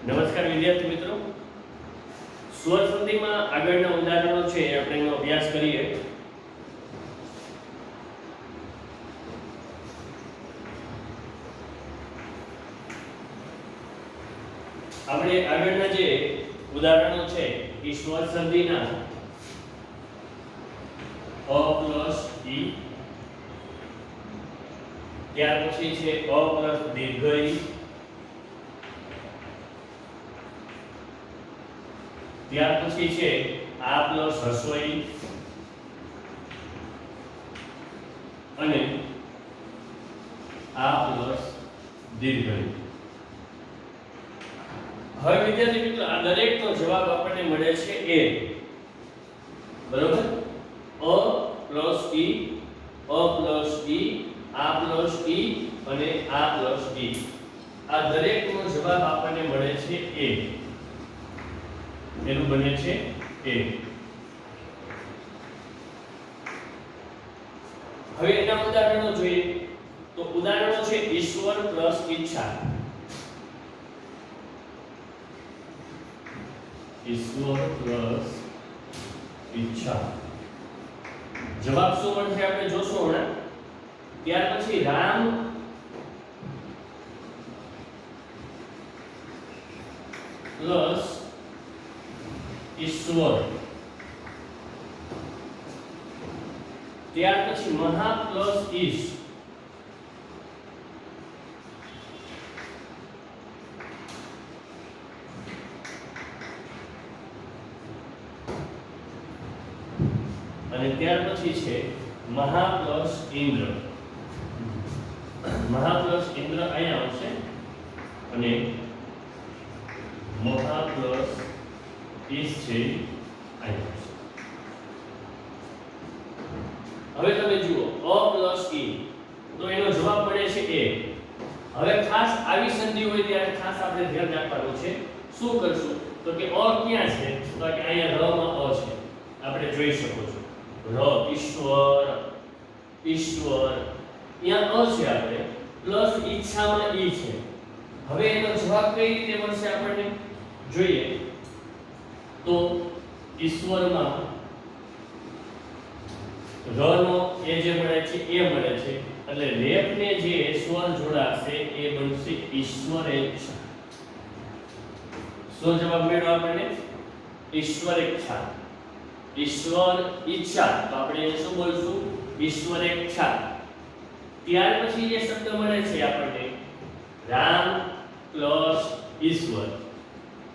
નમસ્કાર વિદ્યાર્થી મિત્રો, સ્વર સંધિમાં આગળના ઉદાહરણો છે આપણે એનો અભ્યાસ કરીએ. આપણે આગળના જે ઉદાહરણો છે એ સ્વર સંધિના અ પ્લસ ઈ, ત્યાર પછી છે અ પ્લસ દીર્ઘ ઈ, ત્યાર પછી છે આ પ્લસ હ્રસ્વ ઈ અને આ પ્લસ દીર્ઘ ઈ. હવે વિદ્યાર્થી મિત્રો આ દરેકનો જવાબ આપણને મળે છે એ. બરોબર? અ પ્લસ ઈ, અ પ્લસ ઈ, આ પ્લસ ઈ અને આ પ્લસ ઈ. આ દરેકનો જવાબ આપણને મળે છે એ. એનું બને છે એ. હવે એના ઉદાહરણો જોઈએ તો ઉદાહરણો છે ઈશ્વર પ્લસ ઈચ્છા. ઈશ્વર પ્લસ ઈચ્છા. જવાબ શું મળશે આપણે જોશું હમણાં. ત્યાર પછી રામ પ્લસ ઈશ્વર, ત્યાર પછી મહા પ્લસ ઈશ, અને ત્યાર પછી છે મહા પ્લસ ઇન્દ્ર. મહા પ્લસ ઇન્દ્ર અહીંયા આવશે અને મહા પ્લસ ઈશ છે અહીંયા આવશે. હવે તમે જુઓ અ પ્લસ ઈ તો એનો જવાબ મળે છે એ. હવે ખાસ આવી સંધિ હોય ત્યારે ખાસ આપણે ધ્યાન રાખવાનું છે. શું કરશું તો કે અ ક્યાં છે તો કે અહીંયા ર માં અ છે, આપણે જોઈ શકો છો. ર ઈશ્વર, ઈશ્વર અહીંયા અ છે, આપણે પ્લસ ઈચ્છામાં ઈ છે. હવે એનો જવાબ કઈ રીતે મળશે આપણને જોઈએ તો ઈશ્વરમાં ર નો એ જે મળે છે એ મળે છે એટલે રેફને જે સ્વર જોડાશે એ બનશે ઈશ્વરેચ્છા. શું જવાબ મળ્યો આપણને? ઈશ્વરેચ્છા. ઈશ્વર ઈચ્છા તો આપણે એને શું બોલશું? ઈશ્વરેચ્છા. ત્યાર પછી જે શબ્દ મળે છે આપણને રામ પ્લસ ઈશ્વર.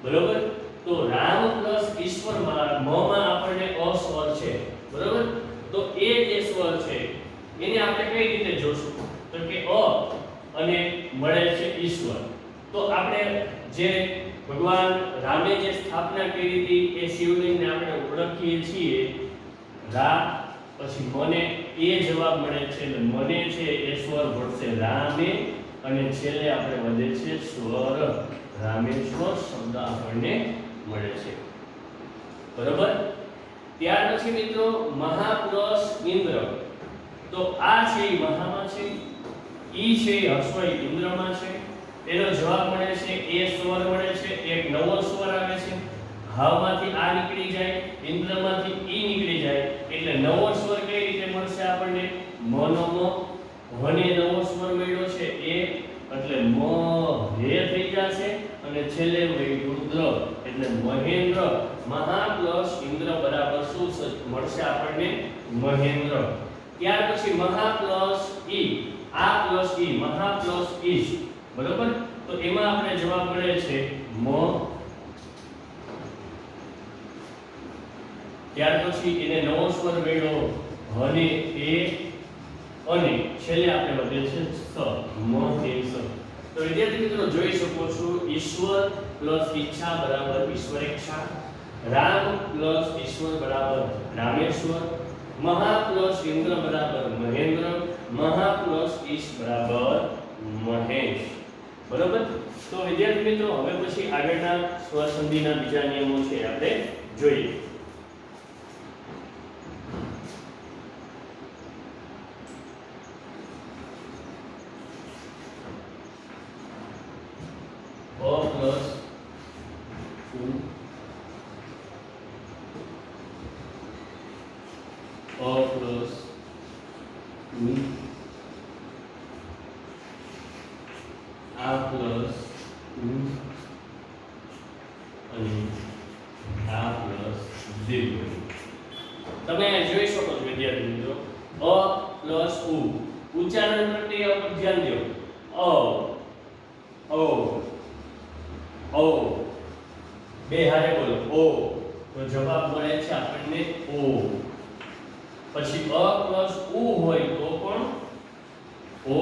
બરોબર? તો રામ પ્લસ ઈશ્વરમાં મ માં આપણને અ સ્વર છે. બરોબર? તો એ જે સ્વર છે એને આપણે કઈ રીતે જોશું તો કે અ અને મળે છે ઈશ્વર. તો આપણે જે ભગવાન રામે જે સ્થાપના કરી હતી એ શિવલિંગને આપણે ઓળખીએ છીએ રા, પછી મને એ જવાબ મળે છે એટલે મને છે એ સ્વર ભળશે રામે અને છેલ્લે આપણે વધે છે સ્વર રામેશ્વર શબ્દ આપણને મળે છે. બરોબર? ત્યાર પછી મિત્રો મહા પ્લસ ઇન્દ્ર. તો આ છે એ મહામાં છે, ઈ છે એ હસ્વ ઇન્દ્રમાં છે. એનો જવાબ મળે છે એ સ્વર મળે છે, એક નવો સ્વર આવે છે. હાવમાંથી આ નીકળી જાય, ઇન્દ્રમાંથી ઈ નીકળી જાય એટલે નવો સ્વર કઈ રીતે મળશે આપણને? મ નો મ, હને નવો સ્વર મળ્યો છે એ એટલે મ હે થઈ જશે અને છેલ્લે મળ્યું દ્ર એટલે મહેન્દ્ર. મહા પ્લસ ઇન્દ્ર બરાબર શું મળશે આપણને? મહેન્દ્ર. ત્યાર પછી મહા પ્લસ ઈ, આ પ્લસ ઈ, મહા પ્લસ ઈશ. બરોબર? તો એમાં આપણે જવાબ મળે છે મ. ત્યાર પછી એને નવો સ્વર મળ્યો હને એ અને છેલ્લે આપણે વધે છે સ, મ એ સ. તો વિદ્યાર્થી મિત્રો જોઈ શકો છો ઈશ્વર પ્લસ ઈચ્છા બરાબર ઈશ્વરેચ્છા, રામ પ્લસ ઈશ્વર બરાબર રામેશ્વર, મહા પ્લસ ઇન્દ્ર બરાબર મહેન્દ્ર, મહા પ્લસ ઈશ બરાબર મહેશ. બરોબર? તો વિદ્યાર્થી મિત્રો હવે પછી આગળના સ્વર સંધિના બીજા નિયમો છે આપણે જોઈએ. આ પ્લસ ઉ અને આ પ્લસ દીર્ઘ. તમે જોઈ શકો છો વિદ્યાર્થી મિત્રો, અ પ્લસ ઉ. ઉચ્ચારણ પ્રક્રિયા પર ધ્યાન દો. અ ઓ ઓ બે હારે બોલો ઓ, તો જવાબ મળે છે આપણને ઓ. પછી અ પ્લસ ઉ હોય તો પણ ઓ,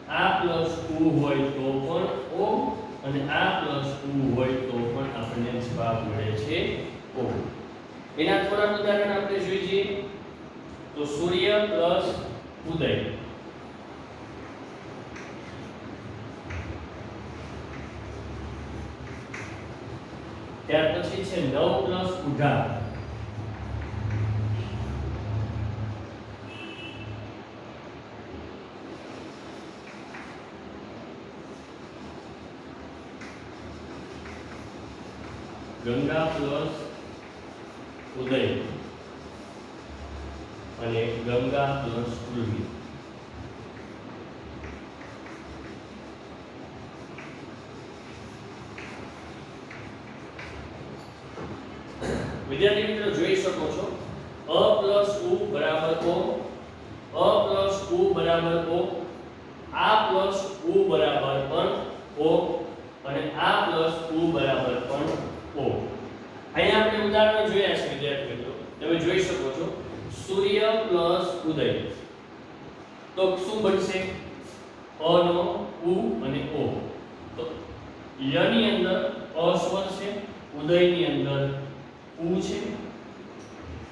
આ પ્લસ ઉ હોય તો પણ ઓ, અને આ પ્લસ ઉ હોય તો પણ આપણને જવાબ મળે છે ઓ. એના થોડા ઉદાહરણ આપણે જોઈએ તો સૂર્ય પ્લસ ઉદય. ત્યાર પછી છે 9 પ્લસ ઉઢા. ગંગા પ્લસ ઉદય અને ગંગા પ્લસ ઉર્વી. વિદ્યાર્થી મિત્રો જોઈ શકો છો, અ પ્લસ ઉ બરાબર ઓ, અ પ્લસ ઉ બરાબર ઓ, આ પ્લસ ઉ બરાબર પણ ઓ, અને આ પ્લસ ઉ બરાબર પણ ઓ. અહીંયા આપણે ઉદાહરણ જોયા છે વિદ્યાર્થી મિત્રો, તમે જોઈ શકો છો સૂર્ય પ્લસ ઉદય. તો શું બનશે? અ નો ઉ અને ઓ. તો ય ની અંદર અ સ્વર છે, ઉદય ની અંદર ઉ છે.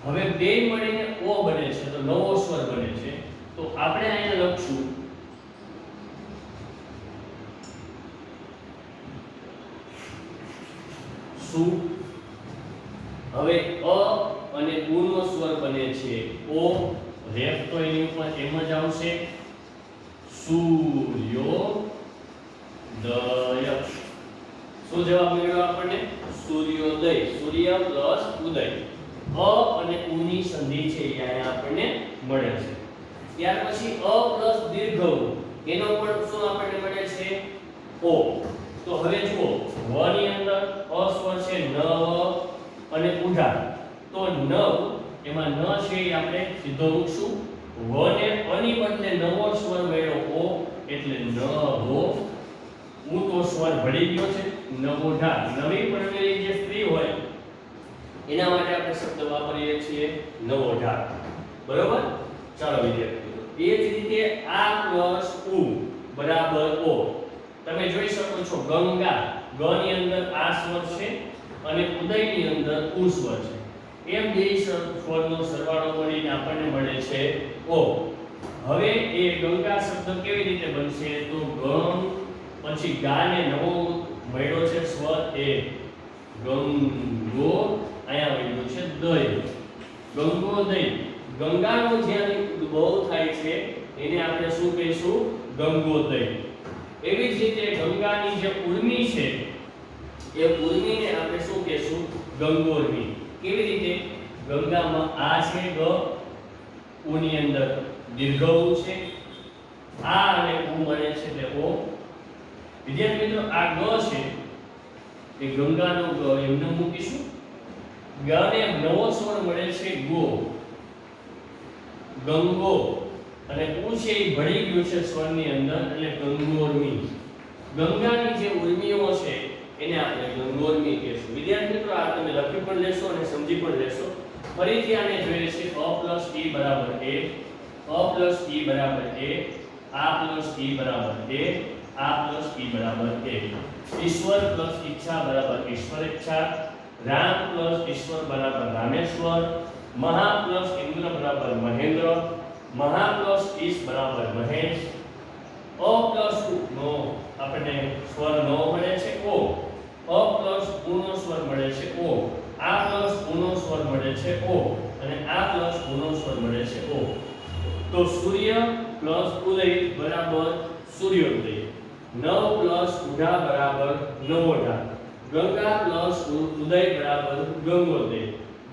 હવે બે મળીને ઓ બને છે, તો નવો સ્વર બને છે. તો આપણે અહીંયા લખશું સુ. હવે અ અને ઉ નો સ્વર બને છે ઓ. રેફ તો એની ઉપર એમ જ આવશે, સૂર્યોદય. શું જવાબ મળ્યો આપણને? સૂર્યોદય. સૂર્ય પ્લસ ઉદય. અ અને ઉ ની સંધિ છે એ અહીંયા આપણને મળે છે. ત્યાર પછી અ પ્લસ દીર્ઘ ઉ, એનો પણ શું આપણને મળે છે? ઓ. તો હવે જુઓ, વ ની અંદર અ સ્વર છે ન અને ઉઢા. તો ન એમાં ન છે એ આપણે સીધો મૂકશું. વ ને અ ની બદલે નવો સ્વર મળ્યો ઓ, એટલે નવો. ઉ તો સ્વર ભળી ગયો છે, નવોઢા. નવી પરણેલી જે સ્ત્રી હોય એના માટે આપણે શબ્દ વાપરીએ છીએ નવોઢા. બરોબર? ચાલો વિદ્યાર્થીઓ, એ જ રીતે આ પ્લસ ઉ બરાબર ઓ. તમે જોઈ શકો છો ગંગા, ગ ની અંદર આ સ્વર છે અને ઉદય ની અંદર ઉ સ્વર છે. એમ બે સ્વરનો સરવાળો મળીને આપણને મળે છે ઓ. હવે એ ગંગા શબ્દ કેવી રીતે બનશે? તો ગંગ પછી ગા ને નવો મળ્યો છે સ્વર એ ગંગો, અહીંયા મળ્યો છે દય, ગંગોદય. ગંગાનો જ્યારે ઉદ્ભવ થાય છે એને આપણે શું કહીશું? ગંગોદય. એવી જ રીતે ગંગાની જે ઉર્મી છે એ ઉર્મીને આપણે શું કહીશું? ગંગોર્મી. કેવી રીતે? ગંગામાં આ છે ગ, ઉ ની અંદર દીર્ઘ ઉ છે, આ અને ઉ મળે છે એટલે ઓ. વિદ્યાર્થી મિત્રો, આ ગ છે એ ગંગાનો ગ એમને મૂકીશું. ગ ને નવો સ્વર મળે છે ગો, ગંગો. અને ઉ છે એ ભળી ગયું છે સ્વરની અંદર એટલે ગંગોર્મી. ગંગાની જે ઉર્મીઓ છે એને આપણે ગંગોર્મી કહીશું. વિદ્યાર્થી મિત્રો, આ તમે લખી પણ લેશો અને સમજી પણ લેશો. ફરીથી આને જોઈએ છે અ પ્લસ ઈ બરાબર એ, અ પ્લસ ઈ બરાબર એ, આ પ્લસ ઈ બરાબર એ, આ પ્લસ ઈ બરાબર એ. ઈશ્વર પ્લસ ઈચ્છા બરાબર ઈશ્વર ઈચ્છા. રામ પ્લસ ઈશ્વર બરાબર રામેશ્વર. મહા પ્લસ ઇન્દ્ર બરાબર મહેન્દ્ર. મહા પ્લસ ઈશ બરાબર મહેશ. અ પ્લસ ઉ નો આપણને સ્વર નો મળે છે ઓ. અ પ્લસ ઉ નો સ્વર મળે છે ઓ. આ પ્લસ ઉ નો સ્વર મળે છે ઓ, અને આ પ્લસ ઉ નો સ્વર મળે છે ઓ. તો સૂર્ય પ્લસ ઉદય બરાબર સૂર્યોદય. 9 પ્લસ ઉઢા બરાબર નવોઢા. ગંગા પ્લસ ઉદય બરાબર ગંગોદય.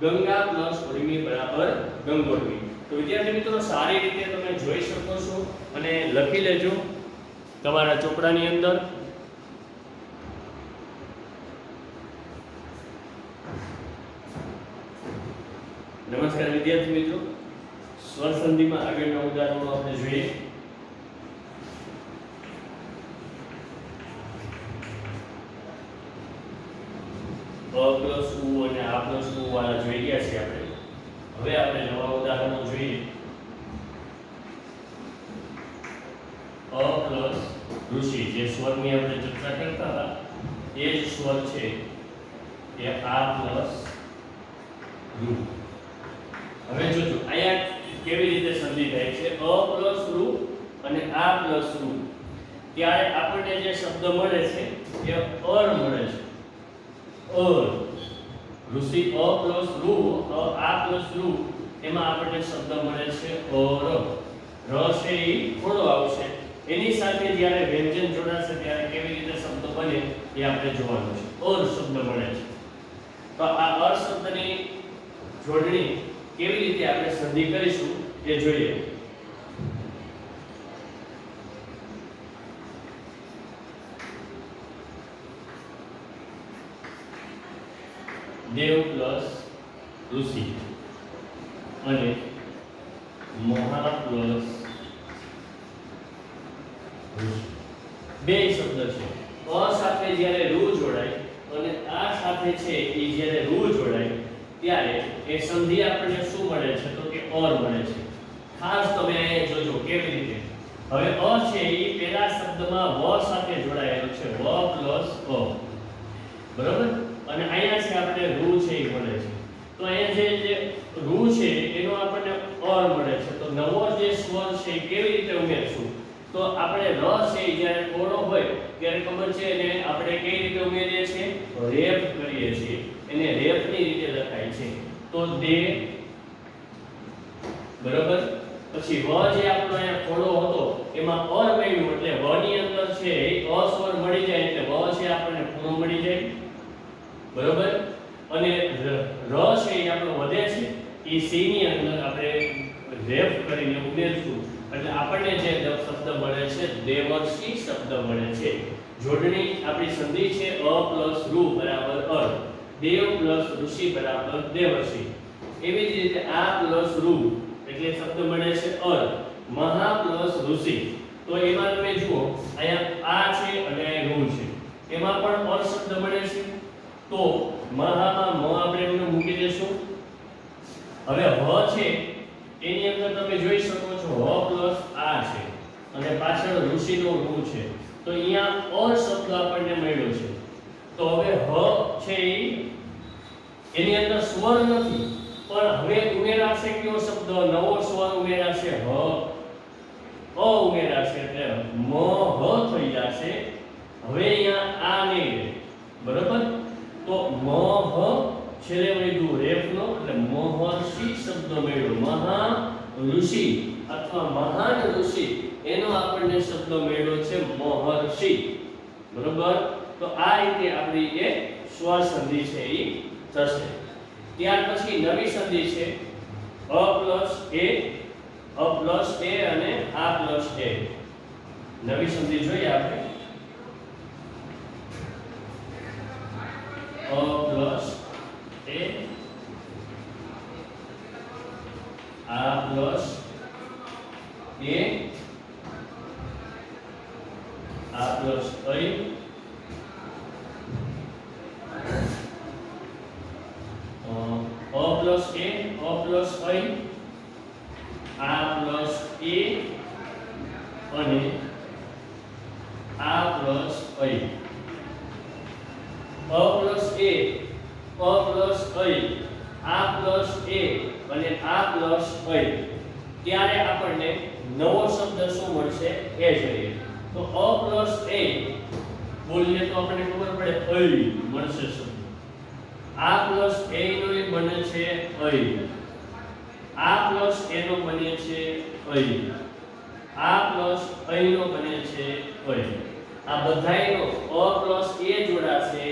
ગંગા પ્લસ ઉર્મી બરાબર ગંગોર્મી. તો વિદ્યાર્થી મિત્રો, સારી રીતે તમે જોઈ શકો છો અને લખી લેજો. તમારા ચોપડાની અંદર નમસ્કાર વિદ્યાર્થી મિત્રો, સ્વર સંધિમાં આગળના ઉદાહરણો આપણે જોઈએ. અ પ્લસ ઉ અને આ પ્લસ ઉ વાળા જોઈ ગયા છે આપણે. હવે આપણે નવા ઉદાહરણો જોઈએ. અ પ્લસ ઋષિ, જે સ્વરની આપણે ચર્ચા કરતા હતા એ જ સ્વર છે એ આ પ્લસ રૂ. હવે જોજો અહીંયા કેવી રીતે સંધિ થાય છે. અ પ્લસ રૂ અને આ પ્લસ રૂ, ત્યારે આપણને જે શબ્દ મળે છે એ અર મળે છે. અર ઋષિ અ પ્લસ રૂ, આ પ્લસ રૂ, એમાં આપણને શબ્દ મળે છે અર. ર છે એ થોડો આવશે, એની સાથે જ્યારે વ્યંજન જોડાશે ત્યારે કેવી રીતે શબ્દ બને એ આપણે જોવાનું છે. અર શબ્દ મળે છે. તો આ અર શબ્દની જોડણી કેવી રીતે આપણે સંધિ કરીશું એ જોઈએ. દેવ પ્લસ ઋષિ અને મહા પ્લસ ઋષિ, બે શબ્દ છે. અ સાથે જ્યારે રૂ જોડાય અને આ સાથે છે એ જ્યારે રૂ જોડાય ત્યારે એ સંધિ આપણને શું મળે છે તો કે ઓર મળે છે. ખાસ તમે અહીંયા જોજો કેવી રીતે. હવે અ છે એ પહેલા શબ્દમાં વ સાથે જોડાયેલું છે, વ પ્લસ અ, બરાબર. અને અહીંયા છે આપણે રૂ છે એ મળે છે. તો અહીંયા જે રૂ છે એનો આપણને ઓર મળે છે. તો નવો જે સ્વર છે એ કેવી રીતે ઉમેરશું? તો આપણે ર છે જ્યારે કોડો હોય ત્યારે ખબર છે એને આપણે કઈ રીતે ઉમેરીએ છીએ? રેપ કરીએ છીએ. એને રેપની રીતે લખાય છે. તો દે, બરાબર. પછી વ જે આપણો અહીંયા કોડો હતો એમાં અર મળ્યું એટલે વ ની અંદર છે એ અ સ્વર મળી જાય એટલે વ છે આપણને પૂરો મળી જાય, બરાબર. અને ર છે એ આપણો વધે છે એ સી ની અંદર આપણે રેપ કરીને ઉમેરશું એટલે આપણને જે શબ્દ મળે છે દેવર્ષિ શબ્દ મળે છે. જોડણી આપણી સંધિ છે અ પ્લસ રૂ બરાબર અર, દેવ પ્લસ ઋષિ બરાબર દેવર્ષિ. એવી જ રીતે આ પ્લસ રૂ એટલે શબ્દ મળે છે અર, મહા પ્લસ ઋષિ. તો એમાં તમે જુઓ અહીંયા આ છે અને રૂ છે, એમાં પણ અર શબ્દ મળે છે. તો મહામાં મ આપણે એમને મૂકી દેશું. હવે હ છે એની અંદર તમે જોઈ શકો છો હ પ્લસ આ છે અને પાછળ ઋષિનો રૂ છે. તો અહીંયા અર શબ્દ આપણને મળ્યો છે. તો હવે હ છે એની અંદર સ્વર નથી, પણ હવે ઉમેરાશે કયો શબ્દ? નવો સ્વર ઉમેરાશે હ, અ ઉમેરાશે એટલે મ હ થઈ જશે. હવે અહીંયા આ નહીં રહે, બરાબર. તો મ હ છેલ્લે મળ્યું રેફનો એટલે મહર્ષિ શબ્દ મળ્યો. મહા ઋષિ અથવા મહાન ઋષિ એનો આપણને શબ્દ મળ્યો છે મહર્ષિ, બરાબર. તો આ રીતે આપણી એ સ્વર સંધિ છે એ થશે. ત્યાર પછી નવી સંધિ છે અ પ્લસ એ, અ પ્લસ એ અને આ પ્લસ એ. નવી સંધિ જોઈએ આપણે. અ પ્લસ એ, આ પ્લસ એ, આ પ્લસ અ, પ્લસ એ, અ પ્લસ આ પ્લસ એ અને આ પ્લસ અ પ્લસ એ, અ પ્લસ આ પ્લસ એ અને આ પ્લસ ત્યારે આપણને નવો શબ્દ શું મળશે એ જોઈએ. તો અ પ્લસ એ બોલીએ તો આપણને ખબર પડે મળશે શબ્દ. આ પ્લસ એ નો બને છે આ પ્લસ એ નો બને છે આ પ્લસ નો બને છે આ બધાયનો અ પ્લસ એ જોડાશે,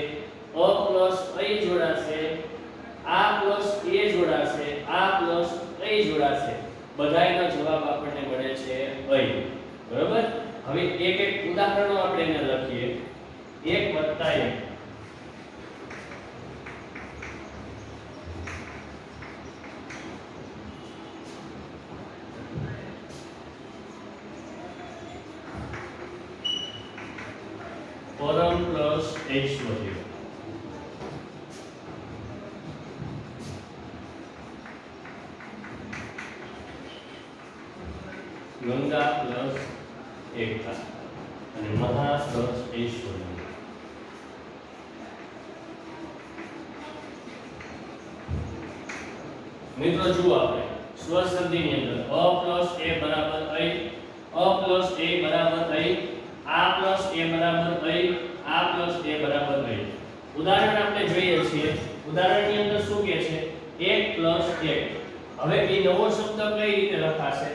અ પ્લસ જોડાશે, આ પ્લસ એ જોડાશે, આ પ્લસ જોડાશે. બધાયનો જવાબ આપણને મળે છે બરાબર. હવે એક એક ઉદાહરણો આપણે એને લખીએ. 1 + 1 પરમ પ્લસ ઐશ્વર્ય, ગંગા પ્લસ એકતા અને મહા પ્લસ ઐશ્વર્ય. મિત્રો જુઓ આપણે સ્વરસંધિની અંદર અ પ્લસ એ બરાબર ઐ, અ પ્લસ એ બરાબર ઐ, આ પ્લસ એ બરાબર ઐ, આ પ્લસ એ બરાબર ઐ. ઉદાહરણ આપણે જોઈએ છીએ. ઉદાહરણની અંદર શું કહે છે? 1 + 1. હવે એ નવો શબ્દ કઈ રીતે લખાશે?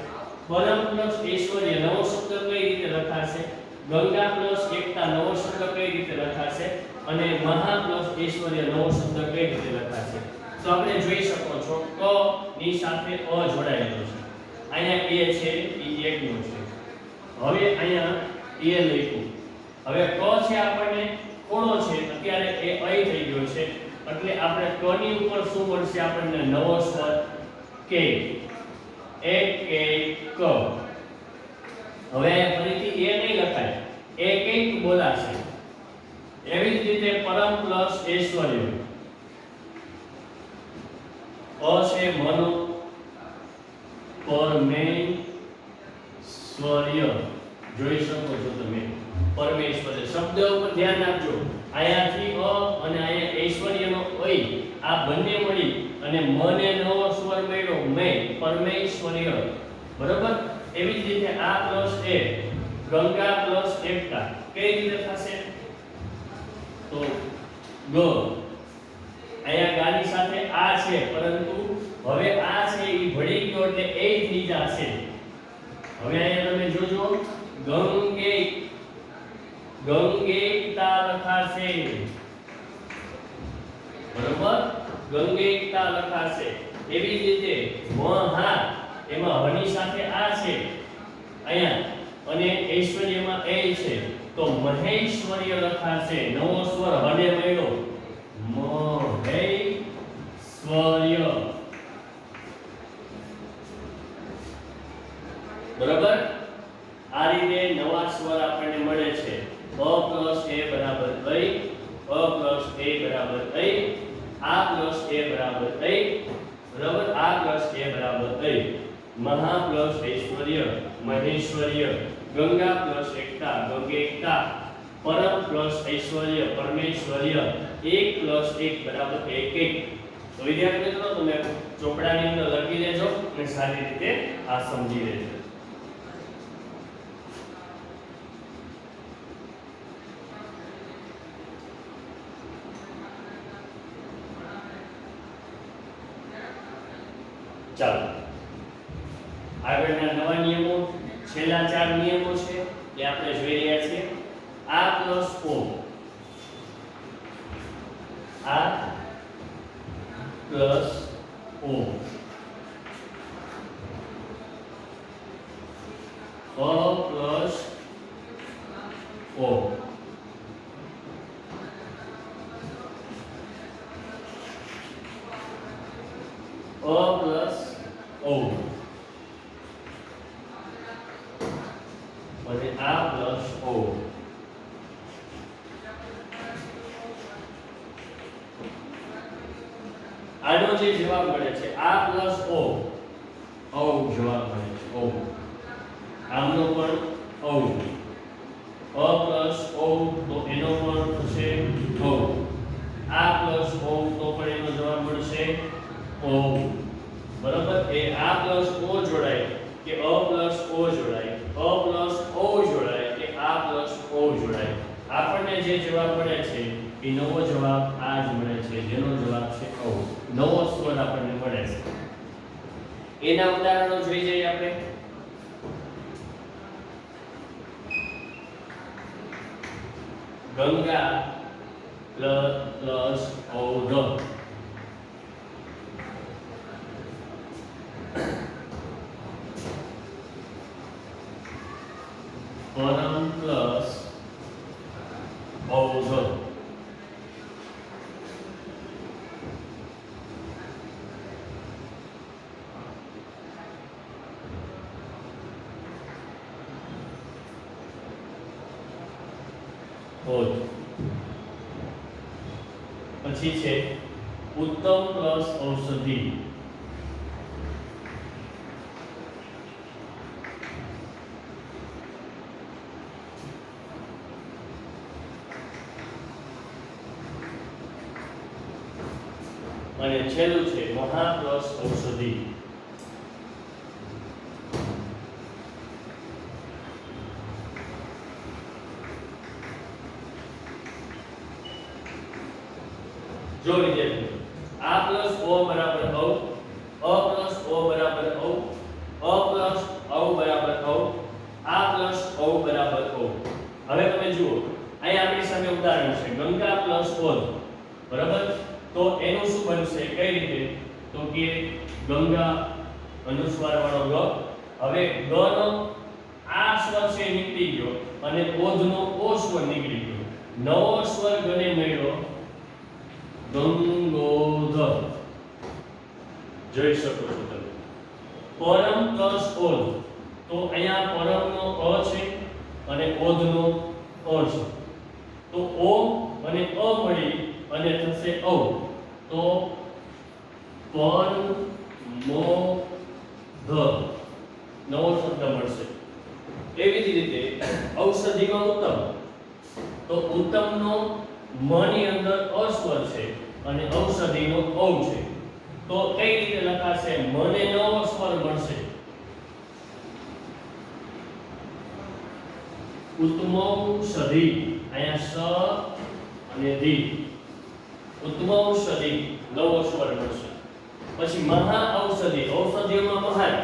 પરમ પ્લસ ઐશ્વર્ય નવો શબ્દ કઈ રીતે લખાશે? ગંગા પ્લસ એકતા નવો શબ્દ કઈ રીતે લખાશે? અને મહા પ્લસ ઐશ્વર્ય નવો શબ્દ કઈ રીતે લખાશે? તો આપણે જોઈ શકો છો ક ની સાથે અ જોડાયેલો છે. અહીંયા એ છે એ એકનો છે. હવે અહીંયા એ લખ્યું. હવે ક છે આપણને કોણો છે, અત્યારે એ અય થઈ ગયો છે, એટલે આપણે ક ની ઉપર શું મળશે? આપણને નવો સ્વર કે. એક કે ક. હવે ફરીથી એ નહીં લખાય, એ કઈક બોલાશે. એવી જ રીતે પરમ પ્લસ ઐશ્વર્ય, અ છે મનો, પરમેશ્વર્ય. જોઈ શકો છો તમે પરમેશ્વર્ય શબ્દ ઉપર ધ્યાન આપજો. અહીંયાથી અ અને અહીંયા ઐશ્વર્યનો ઐ આ બંને મળી અને મને નવો સ્વર મળ્યો મે, પરમેશ્વર્ય. બરોબર. એવી જ રીતે આ પ્લસ એ ગંગા પ્લસ એકતા કઈ રીતે થશે? તો ગ. અહીંયા ગાની સાથે આ છે, પરંતુ હવે આ છે એ ભળી ગયો એટલે એ થઈ જશે. હવે અહીંયા તમે જોજો ગંગે, ગંગેકતા લખાશે. બરોબર, ગંગેકતા લખાશે. એવી જ રીતે મહા, એમાં હની સાથે આ છે અહીંયા અને ઐશ્વર્યમાં એ છે, તો મહેશ્વર્ય લખાશે. નવો સ્વર હને મળ્યો મહેશ્વર્ય. બરાબર. આ રીતે નવા સ્વર આપણને મળે છે. અ પ્લસ એ બરાબર ઐ, અ પ્લસ એ બરાબર ઐ, આ પ્લસ એ બરાબર ઐ. બરાબર. આ પ્લસ એ બરાબર ઐ. મહા પ્લસ ઐશ્વર્ય મહેશ્વર્ય, ગંગા પ્લસ એકતા ગંગેકતા, પરમ પ્લસ ઐશ્વર્ય પરમેશ્વર્ય, 1 + 1 બરાબર 1 1. તો વિદ્યાર્થી મિત્રો તમે ચોપડાની અંદર લખી લેજો અને સારી રીતે આ સમજી લેજો. ચાલો આગળના નવા નિયમો, છેલ્લા 4 નિયમો છે એ આપણે જોઈ રહ્યા છીએ. આ પ્લસ ઓ, આ પ્લસ ઓ, અ પ્લસ ઓ, અ પ્લસ ઓ અને આ પ્લસ ઓ. આનો જે જવાબ મળે છે આ પ્લસ ઓ, ઓ જવાબ મળે છે ઓ. આમનો પણ ઓ, અ પ્લસ ઓ તો એનો પણ થશે ઓ. આ પ્લસ ઓ તો પણ એનો જવાબ મળશે ઓ. બરાબર. એ આ પ્લસ ઓ જોડાય કે અ પ્લસ ઓ જોડાય, અ પ્લસ ઓ જોડાય કે આ પ્લસ ઓ જોડાય, આપણને જે જવાબ મળે છે એ નવો જવાબ આ જ મળે છે, જેનો જવાબ છે ઓ. નવો સ્વર આપણને મળે છે. એના ઉદાહરણો જોઈ જઈએ આપણે. ગંગા પ્લસ ઔધ, પરમ ઔધ. ઔધ. પછી છે ઉત્તમ પ્લસ ઔષધિ. અને છેલ્લું છે મહા પ્લસ ઔષધિ. જો વિદ્યાર્થીઓ આ પ્લસ ઓ બરાબર ઔ, અ પ્લસ ઓ બરાબર ઔ, અ પ્લસ ઔ બરાબર ઔ, આ પ્લસ ઔ બરાબર ઔ. હવે તમે જુઓ અહીં આપણી સામે ઉદાહરણ છે ગંગા પ્લસ ઔધ, બરાબર? તો એનું શું બનશે, કઈ રીતે? તો કે ગંગા અનુસ્વાર વાળો ગ, હવે ગ નો આ સ્વર છે નીકળી ગયો અને ઔધ નો ઓ સ્વર નીકળી ગયો, નવો સ્વર ગને મળ્યો ગંગોધર. જોઈ શકો છો તમે. પરમ પ્લસ ઔધ, તો અહીંયા પરમ નો અ છે અને ઔધ નો અ છે, તો ઓ અને અ મળી અને થશે ઔ, તો પરમોધ નવો શબ્દ મળશે. એવી જ રીતે ઔષધિમાં ઉત્તમ, તો ઉત્તમનો મ ની અંદર અ સ્વર છે અને ઔષધિનો ઔ છે, તો કઈ રીતે લખાશે? મને નવો સ્વર મળશે ઉત્તમૌષધિ, અહીંયા સ અને ધી, ઉત્તમૌષધિ નવો સ્વર મળશે. પછી મહા ઔષધિ, ઔષધિઓમાં મહાન,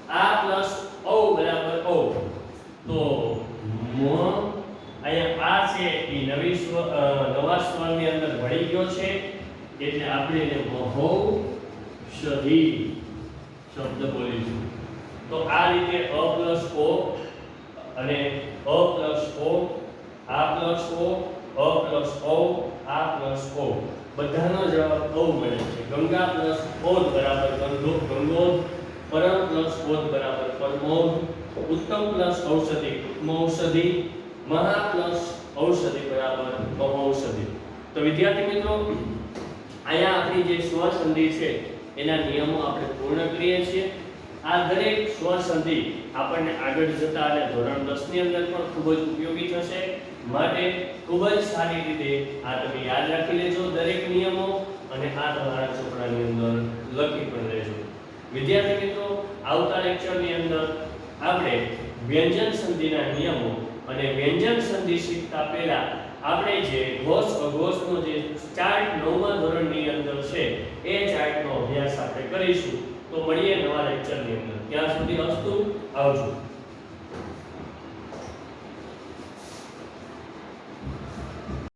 આ પ્લસ ઔ બરાબર ઔ, તો મ અહીંયા આ છે એ નવી સ્વર નવા સ્વરની અંદર ભળી ગયો છે એટલે આપણે એને મહૌષધિ શબ્દ બોલીશું. તો આ રીતે અ પ્લસ ઓ અને અ પ્લસ ઓ, આ પ્લસ ઓ, અ પ્લસ ઓ, આ પ્લસ ઓ, બધાનો જવાબ ઔ મળે છે. ગંગા પ્લસ ઔધ બરાબર ગંગોધ, પરમ પ્લસ ઔધ બરાબર પરમોધ, ઉત્તમ પ્લસ ઔષધિ ઉત્તમૌષધિ, મહા પ્લસ ઔષધિ બરાબર મહૌષધિ. તો વિદ્યાર્થી મિત્રો અહીંયા આપણી જે સ્વર સંધિ છે એના નિયમો આપણે પૂર્ણ કરીએ છીએ. આ દરેક સ્વર સંધિ આપણને આગળ જતા અને ધોરણ 10 ની અંદર પણ ખૂબ જ ઉપયોગી થશે, માટે ખૂબ જ સારી રીતે આ તમે યાદ રાખી લેજો દરેક નિયમો, અને આ તમારા ચોપડાની અંદર લખી પણ લેજો. વિદ્યાર્થી મિત્રો આવતા લેક્ચરની અંદર આપણે વ્યંજન સંધિના નિયમો અને વ્યંજન સંધિ શીખતા પહેલા આપણે જે ઘોષ અઘોષનો જે ચાર્ટ 9મા ધોરણની અંદર છે એ ચાર્ટનો અભ્યાસ આપણે કરીશું. તો મળીએ નવા લેક્ચરની અંદર. ત્યાં સુધી અસ્તુ, આવજો.